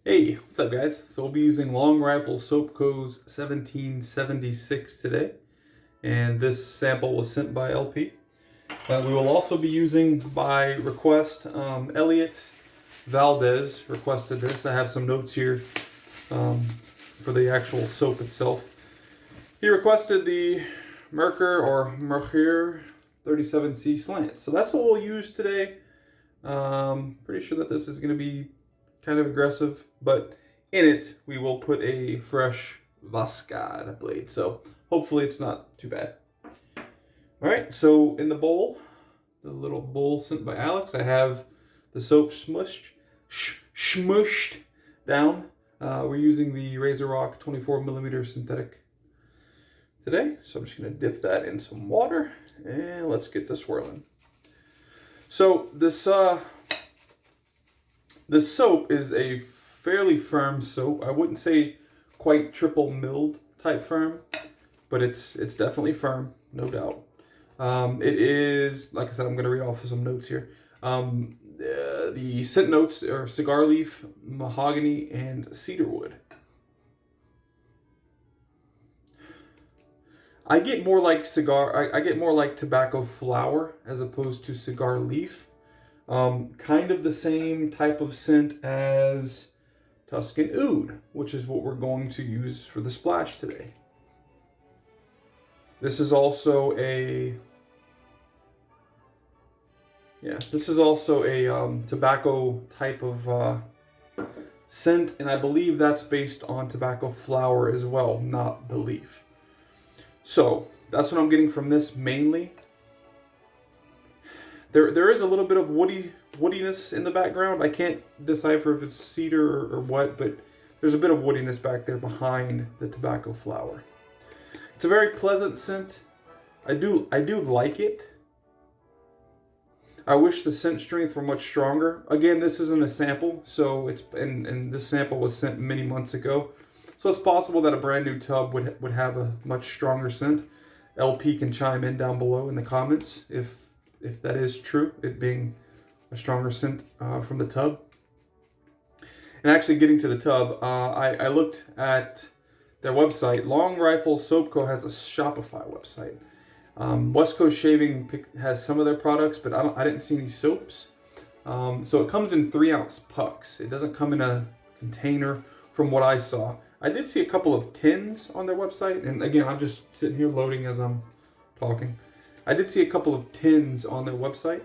Hey, what's up guys? So we'll be using Long Rifle Soap Co's 1776 today, and this sample was sent by LP. We will also be using by request, Elliot Valdez requested this. I have some notes here for the actual soap itself. He requested the Merkur 37C slant. So that's what we'll use today. Pretty sure that this is going to be kind of aggressive, but in it we will put a fresh Voskhod blade, so hopefully it's not too bad. Alright, so in the bowl, the little bowl sent by Alex, I have the soap smushed down. We're using the RazoRock 24mm synthetic today, so I'm just going to dip that in some water and let's get this swirling. So this soap is a fairly firm soap. I wouldn't say quite triple milled type firm, but it's definitely firm, no doubt. It is, like I said, I'm going to read off of some notes here. The scent notes are cigar leaf, mahogany, and cedar wood. I get more like I get more like tobacco flower as opposed to cigar leaf. Kind of the same type of scent as Tuscan Oud, which is what we're going to use for the splash today. This is also a tobacco type of scent, and I believe that's based on tobacco flower as well, not the leaf. So that's what I'm getting from this mainly. There is a little bit of woodiness in the background. I can't decipher if it's cedar or what, but there's a bit of woodiness back there behind the tobacco flower. It's a very pleasant scent. I do like it. I wish the scent strength were much stronger. Again, this isn't a sample, so and this sample was sent many months ago. So it's possible that a brand new tub would have a much stronger scent. LP can chime in down below in the comments if that is true, it being a stronger scent from the tub. And actually getting to the tub, I looked at their website. Long Rifle Soap Co. has a Shopify website. Voskhod Shaving has some of their products, but I didn't see any soaps. So it comes in 3-ounce pucks. It doesn't come in a container from what I saw. I did see a couple of tins on their website, and again, I'm just sitting here loading as I'm talking. I did see a couple of tins on their website,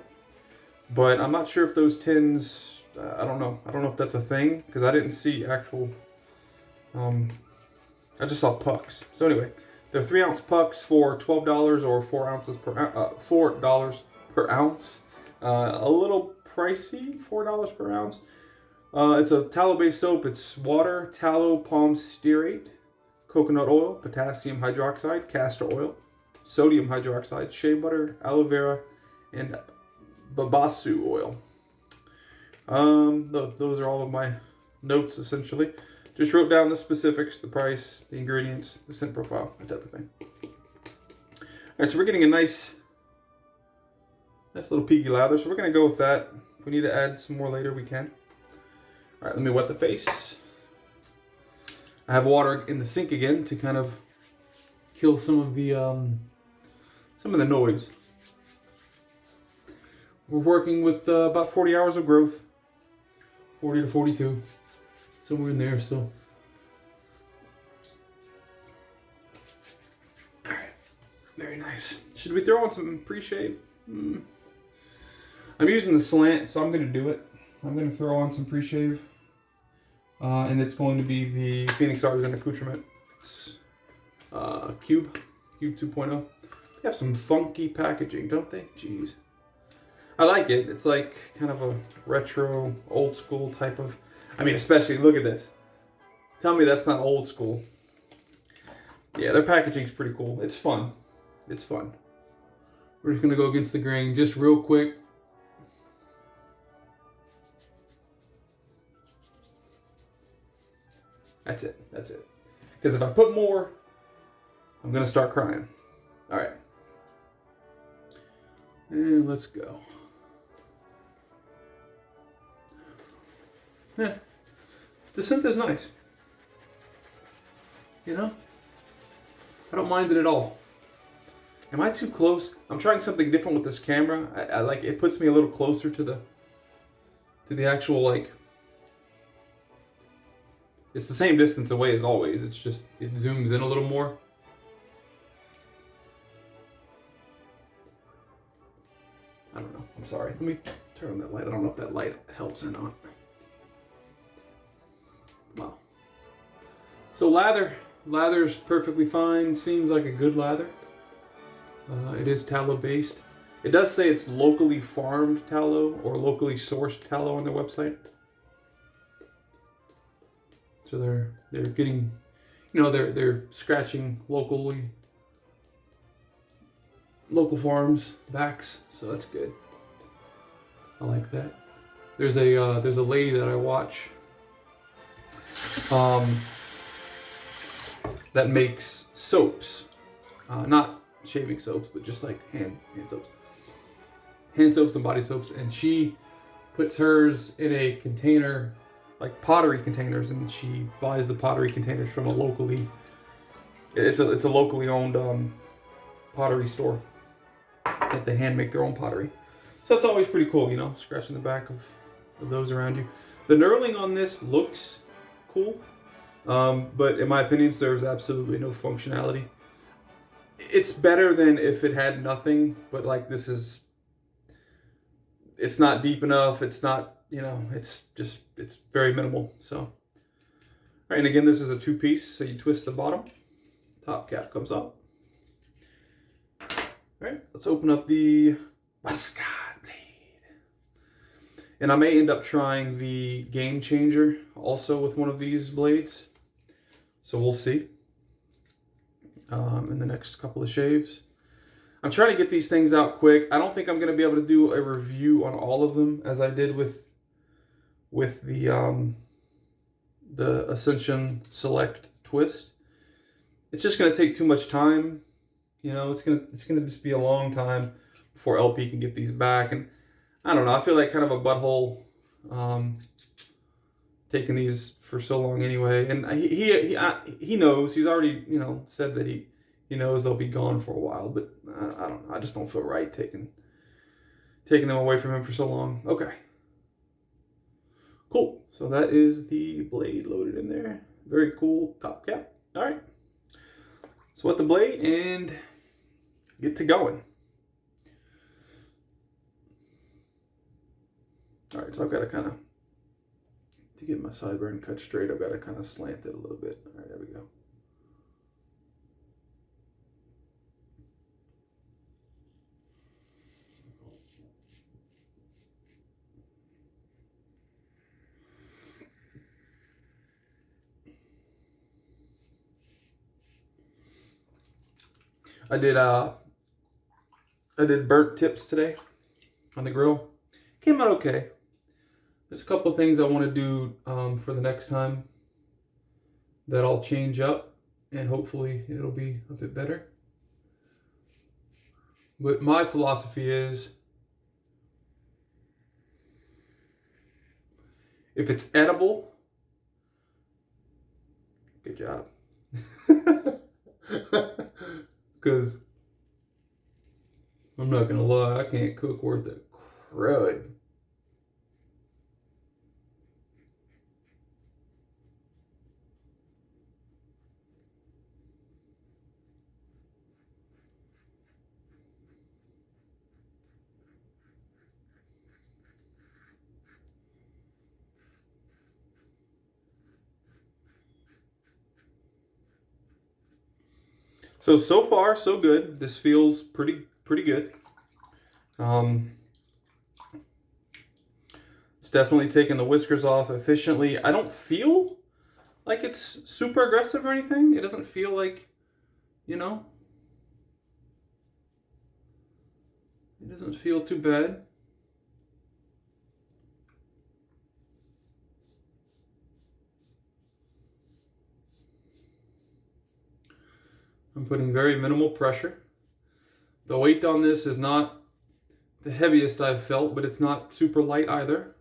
but I'm not sure if those tins, I don't know if that's a thing, because I didn't see actual, I just saw pucks. So anyway, they're 3-ounce pucks for $12 or $4 per ounce. A little pricey, $4 per ounce. It's a tallow-based soap. It's water, tallow, palm stearate, coconut oil, potassium hydroxide, castor oil, sodium hydroxide, shea butter, aloe vera, and babasu oil. Those are all of my notes, essentially. Just wrote down the specifics, the price, the ingredients, the scent profile, that type of thing. Alright, so we're getting a nice little peaky lather, so we're going to go with that. If we need to add some more later, we can. Alright, let me wet the face. I have water in the sink again to kind of kill some of the noise. We're working with about 40 hours of growth, 40 to 42, somewhere in there. So, all right, very nice. Should we throw on some pre-shave? I'm using the slant, so I'm going to do it. I'm going to throw on some pre-shave, and it's going to be the Phoenix Artisan Accoutrements Cube 2.0. They have some funky packaging, don't they? Jeez. I like it. It's like kind of a retro, old school type of... I mean, especially, look at this. Tell me that's not old school. Yeah, their packaging's pretty cool. It's fun. It's fun. We're just going to go against the grain just real quick. That's it. That's it. Because if I put more, I'm going to start crying. All right. And let's go. Yeah. The Synth is nice. You know? I don't mind it at all. Am I too close? I'm trying something different with this camera. I like it puts me a little closer to the actual, like, it's the same distance away as always. It's just it zooms in a little more. I don't know. I'm sorry. Let me turn on that light. I don't know if that light helps or not. Wow. So lather's perfectly fine. Seems like a good lather. It is tallow based. It does say it's locally farmed tallow or locally sourced tallow on their website. So they're getting, you know, they're scratching local farms backs. So that's good. I like that. There's a lady that I watch that makes soaps, not shaving soaps, but just like hand soaps and body soaps, and she puts hers in a container, like pottery containers, and she buys the pottery containers from a locally owned pottery store that they hand make their own pottery. So it's always pretty cool, you know, scratching the back of those around you. The knurling on this looks cool, but in my opinion serves absolutely no functionality. It's better than if it had nothing, but like this is, it's not deep enough. It's not, you know, it's very minimal. So, all right, and again, this is a 2-piece. So you twist the bottom, top cap comes up. All right, let's open up the Voskhod blade. And I may end up trying the Game Changer also with one of these blades. So we'll see. In the next couple of shaves. I'm trying to get these things out quick. I don't think I'm going to be able to do a review on all of them as I did with the Ascension Select Twist. It's just going to take too much time. You know, it's gonna just be a long time before LP can get these back, and I don't know. I feel like kind of a butthole taking these for so long anyway. And he knows. He's already, you know, said that he knows they'll be gone for a while. But I don't know. I just don't feel right taking them away from him for so long. Okay. Cool. So that is the blade loaded in there. Very cool top cap. All right. So wet the blade and get to going. All right. So I've got to kind of, to get my sideburn cut straight, I've got to kind of slant it a little bit. All right, there we go. I did burnt tips today on the grill. Came out okay. There's a couple of things I want to do for the next time that I'll change up, and hopefully it'll be a bit better. But my philosophy is, if it's edible, good job. Because I'm not gonna lie, I can't cook worth a crud. So far, so good. This feels pretty good. It's definitely taking the whiskers off efficiently. I don't feel like it's super aggressive or anything. It doesn't feel like, you know, it doesn't feel too bad. I'm putting very minimal pressure. The weight on this is not the heaviest I've felt, but it's not super light either.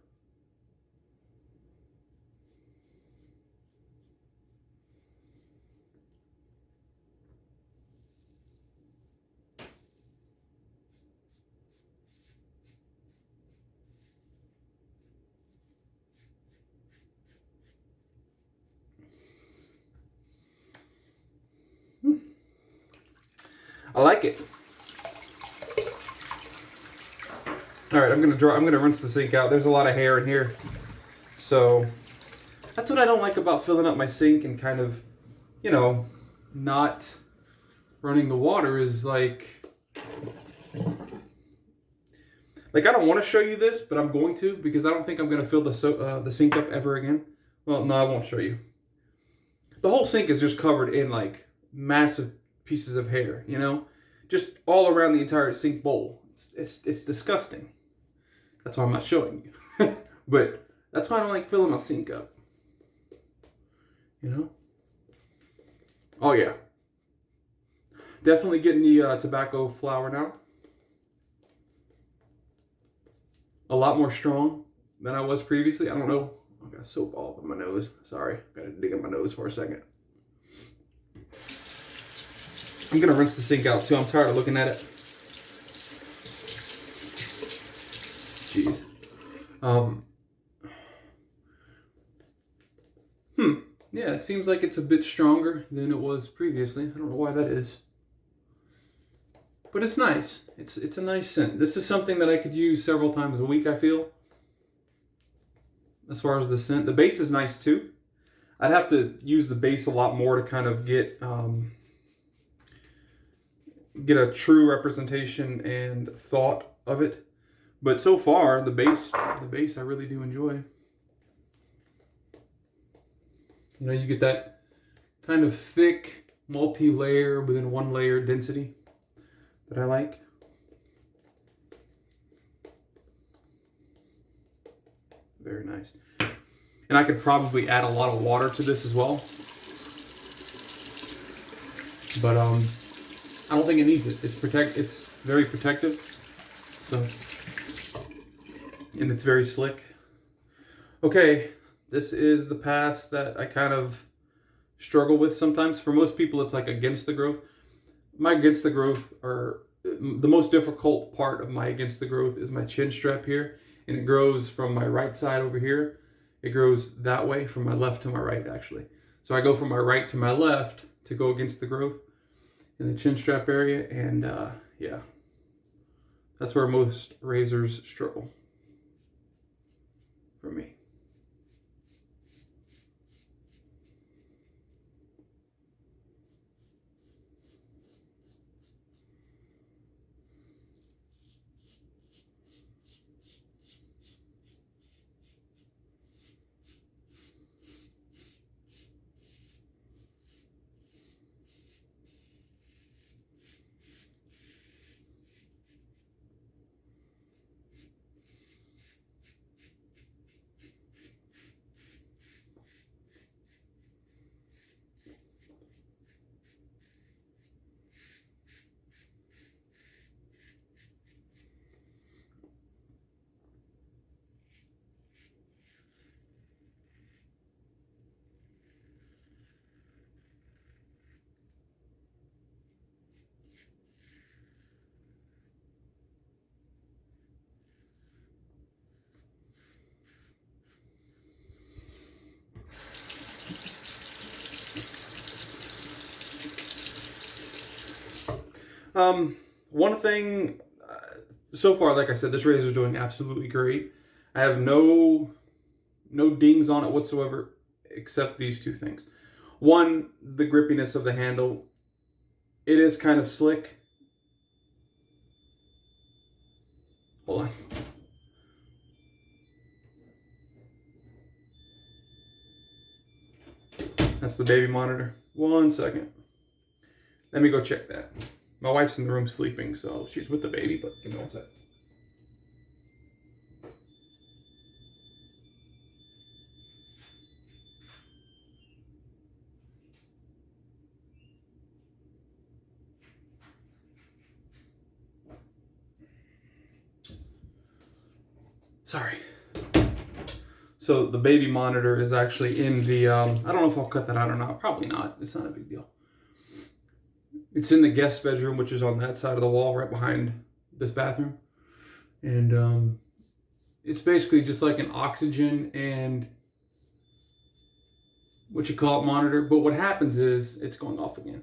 I like it. All right, I'm gonna rinse the sink out. There's a lot of hair in here, so that's what I don't like about filling up my sink and kind of, you know, not running the water is like I don't want to show you this, but I'm going to because I don't think I'm gonna fill the sink up ever again. Well, no, I won't show you. The whole sink is just covered in like massive pieces of hair, you know, just all around the entire sink bowl. It's disgusting. That's why I'm not showing you. But that's why I don't like filling my sink up. You know? Oh yeah. Definitely getting the tobacco flower now. A lot more strong than I was previously. I don't know. I got soap all up in my nose. Sorry. Gotta dig in my nose for a second. I'm gonna rinse the sink out too. I'm tired of looking at it. Jeez. Yeah, it seems like it's a bit stronger than it was previously. I don't know why that is. But it's nice. It's a nice scent. This is something that I could use several times a week, I feel. As far as the scent. The base is nice too. I'd have to use the base a lot more to kind of get a true representation and thought of it. But so far, the base I really do enjoy. You know, you get that kind of thick, multi-layer within one layer density that I like. Very nice. And I could probably add a lot of water to this as well. But I don't think it needs it. It's very protective. So, and it's very slick. Okay, this is the pass that I kind of struggle with sometimes. For most people, it's like against the growth. My against the growth, or the most difficult part of my against the growth is my chin strap here. And it grows from my right side over here. It grows that way from my left to my right, actually. So I go from my right to my left to go against the growth in the chin strap area. And yeah, that's where most razors struggle for me. One thing, so far, like I said, this razor is doing absolutely great. I have no dings on it whatsoever, except these two things. One, the grippiness of the handle. It is kind of slick. Hold on. That's the baby monitor. 1 second. Let me go check that. My wife's in the room sleeping, so she's with the baby, but give me 1 second. Sorry. So the baby monitor is actually in the, I don't know if I'll cut that out or not. Probably not. It's not a big deal. It's in the guest bedroom, which is on that side of the wall right behind this bathroom. And it's basically just like an oxygen and what you call it monitor. But what happens is it's going off again.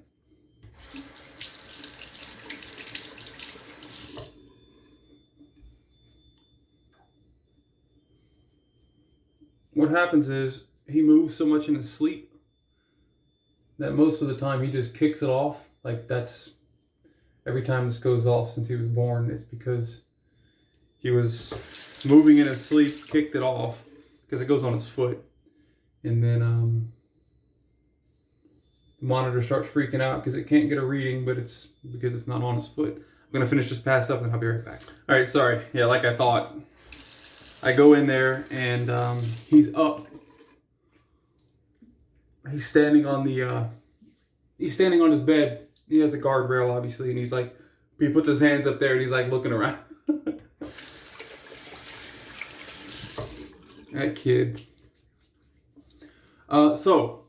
happens is he moves so much in his sleep that most of the time he just kicks it off. Like, that's every time this goes off since he was born, it's because he was moving in his sleep, kicked it off, because it goes on his foot. And then the monitor starts freaking out because it can't get a reading, but it's because it's not on his foot. I'm going to finish this pass up and I'll be right back. All right, sorry. Yeah, like I thought. I go in there and he's up. He's standing on the, he's standing on his bed. He has a guardrail, obviously, and he's like, he puts his hands up there and he's like looking around. That kid. So,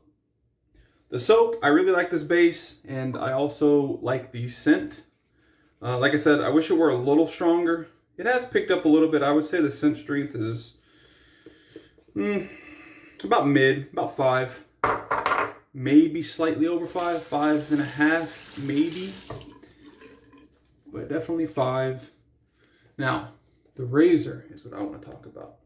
the soap, I really like this base, and I also like the scent. Like I said, I wish it were a little stronger. It has picked up a little bit. I would say the scent strength is about mid, about 5. Maybe slightly over 5, 5.5, maybe. But definitely 5. Now, the razor is what I want to talk about.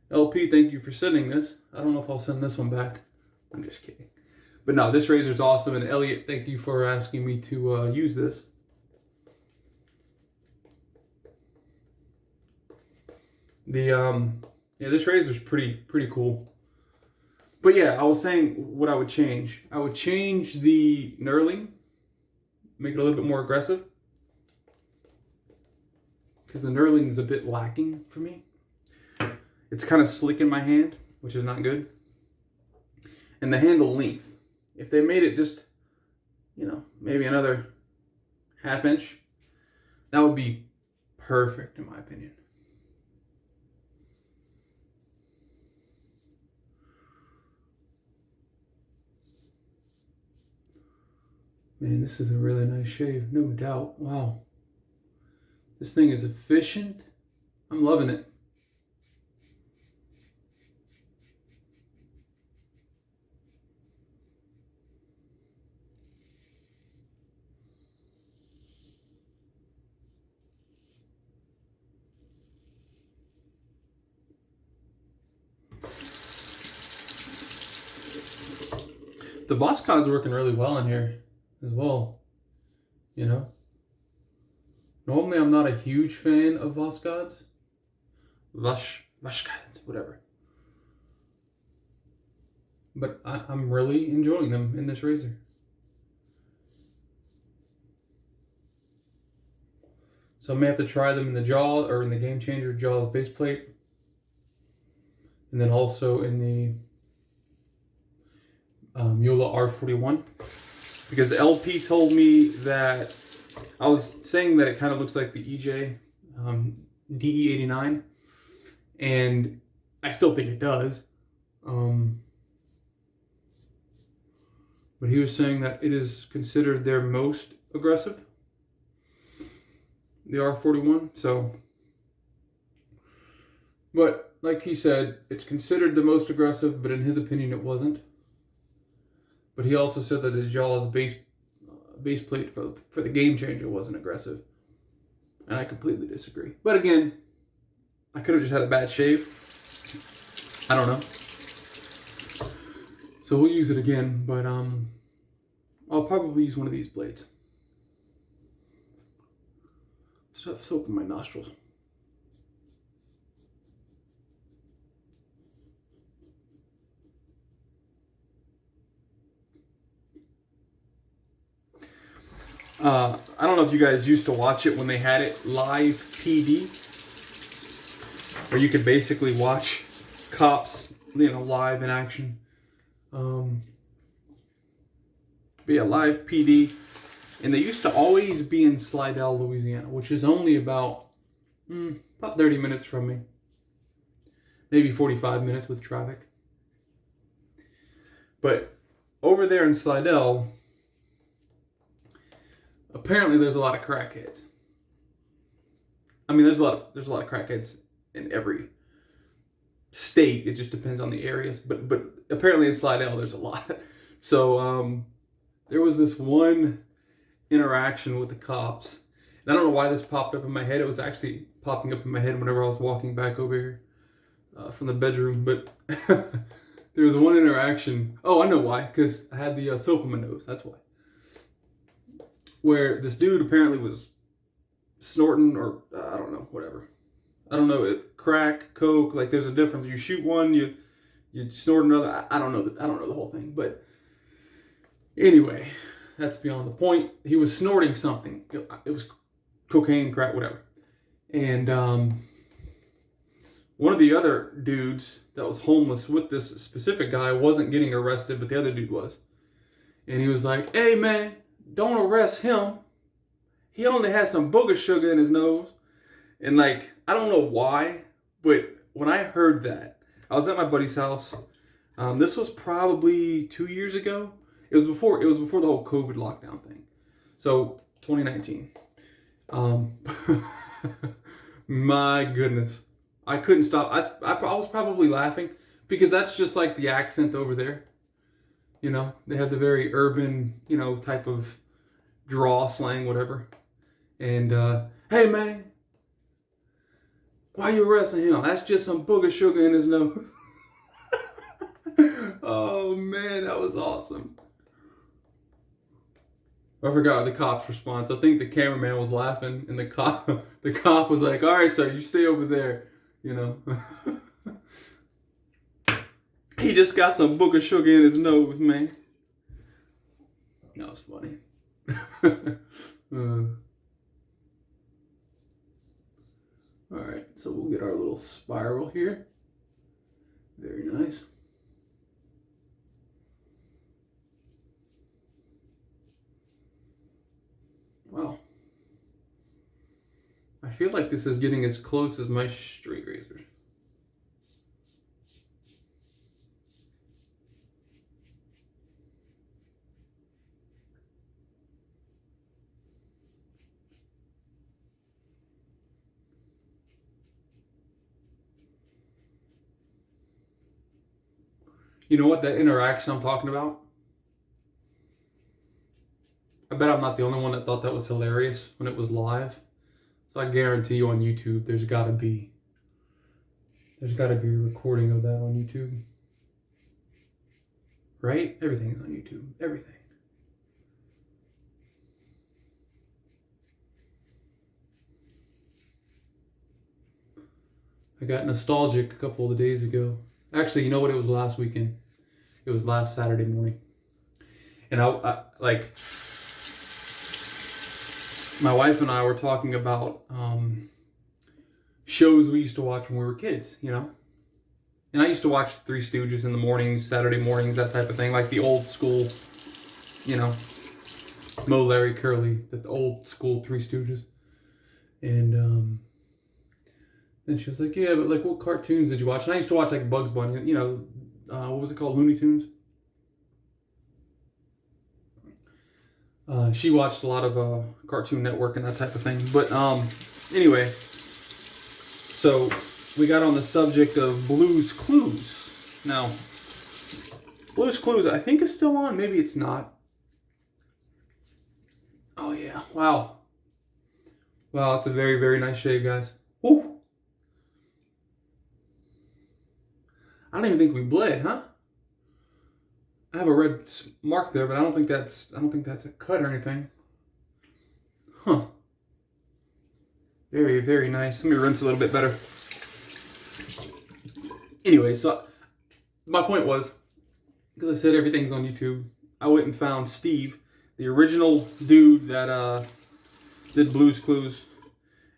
LP, thank you for sending this. I don't know if I'll send this one back. I'm just kidding. But no, this razor is awesome. And Elliot, thank you for asking me to use this. Yeah, this razor is pretty cool. But yeah, I was saying what I would change. I would change the knurling, make it a little bit more aggressive, because the knurling is a bit lacking for me. It's kind of slick in my hand, which is not good. And the handle length, if they made it just, you know, maybe another 1/2 inch, that would be perfect in my opinion. Man, this is a really nice shave, no doubt. Wow. This thing is efficient. I'm loving it. The Voskod's working really well in here as well, you know. Normally I'm not a huge fan of Voskod's. Voskod's, whatever. But I'm really enjoying them in this razor. So I may have to try them in the jaw, or in the Game Changer Jaws base plate. And then also in the Mueller R41, because LP told me that I was saying that it kind of looks like the EJ DE89, and I still think it does. But he was saying that it is considered their most aggressive, the R41. So, but like he said, it's considered the most aggressive, but in his opinion, it wasn't. But he also said that the Jaws base plate for the Game Changer wasn't aggressive. And I completely disagree. But again, I could have just had a bad shave. I don't know. So we'll use it again, but I'll probably use one of these blades. Still have soap in my nostrils. I don't know if you guys used to watch it when they had it live PD, where you could basically watch cops, you know, live in action. But yeah, live PD, and they used to always be in Slidell, Louisiana, which is only about 30 minutes from me, maybe 45 minutes with traffic. But over there in Slidell, apparently there's a lot of crackheads. I mean, there's a lot of crackheads in every state. It just depends on the areas. But apparently in Slidell there's a lot. So there was this one interaction with the cops, And I don't know why this popped up in my head. It was actually popping up in my head whenever I was walking back over here from the bedroom. But there was one interaction. Oh, I know why. Because I had the soap in my nose. That's why. Where this dude apparently was snorting, or I don't know, whatever. I don't know, crack, coke, like there's a difference. You shoot one, you snort another. I don't know the whole thing, but anyway, that's beyond the point. He was snorting something. It was cocaine, crack, whatever. And one of the other dudes that was homeless with this specific guy wasn't getting arrested, but the other dude was. And he was like, "Hey man, don't arrest him. He only has some booger sugar in his nose." And like, I don't know why, but when I heard that, I was at my buddy's house. This was probably 2 years ago. It was before the whole COVID lockdown thing. So 2019. My goodness, I couldn't stop. I was probably laughing because that's just like the accent over there. You know, they have the very urban, you know, type of draw slang, whatever. And hey man, why you arresting him? That's just some booger sugar in his nose. Oh man, that was awesome. I forgot the cop's response. I think the cameraman was laughing, and the cop was like, "All right, sir, you stay over there." You know, he just got some booger sugar in his nose, man. That was funny. All right, so we'll get our little spiral here. Very nice. Wow. I feel like this is getting as close as my straight razor. You know what, that interaction I'm talking about? I bet I'm not the only one that thought that was hilarious when it was live. So I guarantee you on YouTube, there's got to be a recording of that on YouTube. Right? Everything's on YouTube. Everything. I got nostalgic a couple of days ago. Actually, you know what? It was last weekend. It was last Saturday morning. And I like, my wife and I were talking about shows we used to watch when we were kids, you know? And I used to watch Three Stooges in the mornings, Saturday mornings, that type of thing. Like the old school, you know, Moe, Larry, Curly, the old school Three Stooges. And then she was like, "Yeah, but like, what cartoons did you watch?" And I used to watch like Bugs Bunny, you know, what was it called? Looney Tunes. She watched a lot of Cartoon Network and that type of thing. But anyway, so we got on the subject of Blue's Clues. Now, Blue's Clues, I think is still on. Maybe it's not. Oh yeah! Wow, wow, it's a very, very nice shave, guys. Woo! I don't even think we bled, huh? I have a red mark there, but I don't think that's a cut or anything. Huh. Very, very nice. Let me rinse a little bit better. Anyway, so my point was, because I said everything's on YouTube, I went and found Steve, the original dude that did Blue's Clues,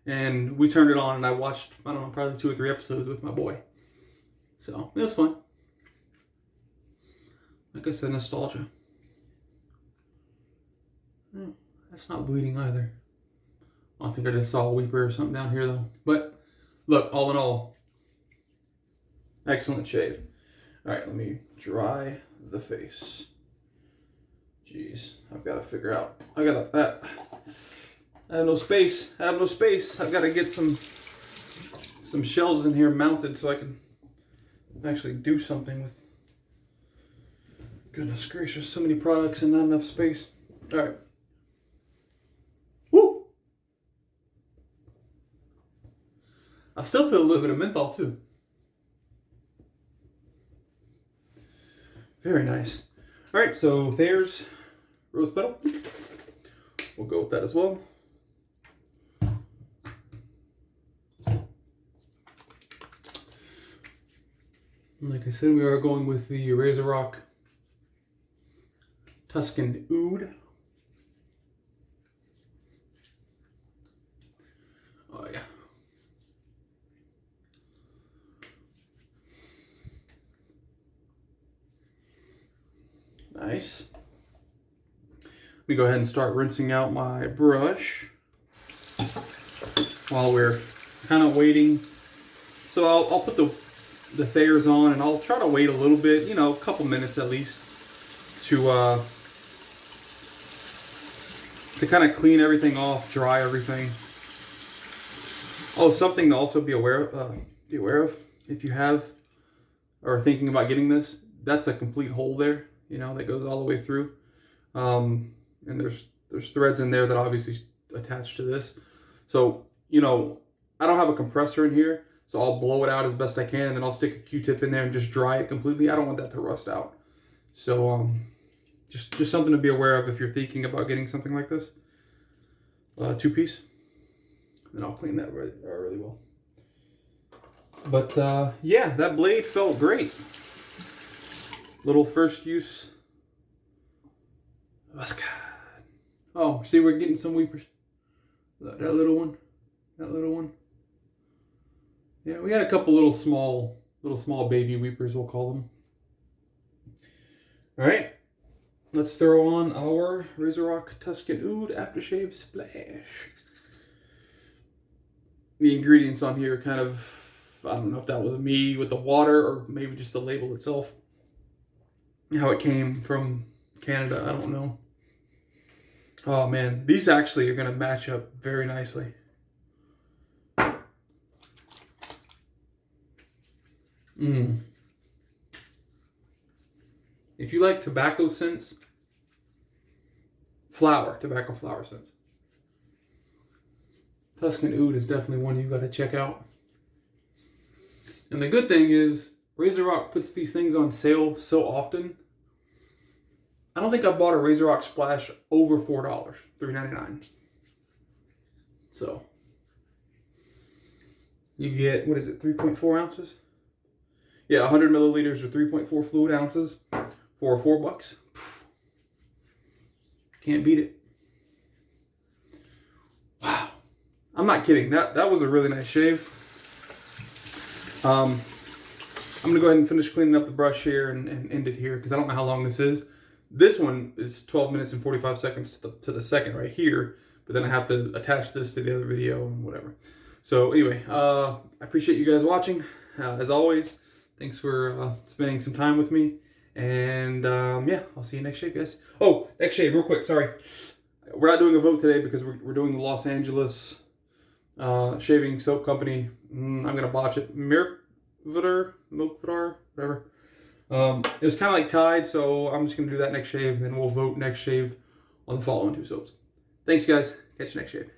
and we turned it on and I watched, I don't know, probably 2 or 3 episodes with my boy. So, it was fun. Like I said, nostalgia. That's not bleeding either. I don't think I just saw a weeper or something down here though. But, look, all in all, excellent shave. Alright, let me dry the face. Jeez, I've got to figure out. I have no space. I've got to get some shelves in here mounted so I can actually do something with. Goodness gracious, so many products and not enough space. All right. Woo! I still feel a little bit of menthol too. Very nice. All right, so there's rose petal. We'll go with that as well. Like I said, we are going with the RazoRock Tuscan Oud. Oh yeah. Nice. Let me go ahead and start rinsing out my brush while we're kind of waiting. So I'll put the Thayers on, and I'll try to wait a little bit, you know, a couple minutes at least, to kind of clean everything off, dry everything. Oh, something to also be aware of if you have or are thinking about getting this. That's a complete hole there, you know, that goes all the way through, and there's threads in there that obviously attach to this. So, you know, I don't have a compressor in here. So I'll blow it out as best I can, and then I'll stick a Q-tip in there and just dry it completely. I don't want that to rust out. So just something to be aware of if you're thinking about getting something like this. Two-piece. Then I'll clean that really well. But yeah, that blade felt great. Little first use. Voskhod. Oh, see, we're getting some weepers. That little one. That little one. Yeah, we had a couple little small baby weepers, we'll call them. All right, let's throw on our RazoRock Tuscan Oud Aftershave Splash. The ingredients on here kind of, I don't know if that was me with the water or maybe just the label itself. How it came from Canada, I don't know. Oh man, these actually are gonna match up very nicely. If you like tobacco scents, tobacco flower scents, Tuscan Oud is definitely one you've got to check out. And the good thing is, RazoRock puts these things on sale so often. I don't think I bought a RazoRock Splash over $4, $3.99. So you get, what is it, 3.4 ounces? Yeah, 100 milliliters or 3.4 fluid ounces for $4. Can't beat it. Wow. I'm not kidding. That was a really nice shave. I'm going to go ahead and finish cleaning up the brush here and end it here because I don't know how long this is. This one is 12 minutes and 45 seconds to the second right here, but then I have to attach this to the other video and whatever. So anyway, I appreciate you guys watching. As always, thanks for spending some time with me. And yeah, I'll see you next shave, guys. Oh, next shave, real quick, sorry. We're not doing a vote today because we're doing the Los Angeles shaving soap company. I'm going to botch it. Merkur, whatever. It was kind of like tied, so I'm just going to do that next shave, and then we'll vote next shave on the following two soaps. Thanks, guys. Catch you next shave.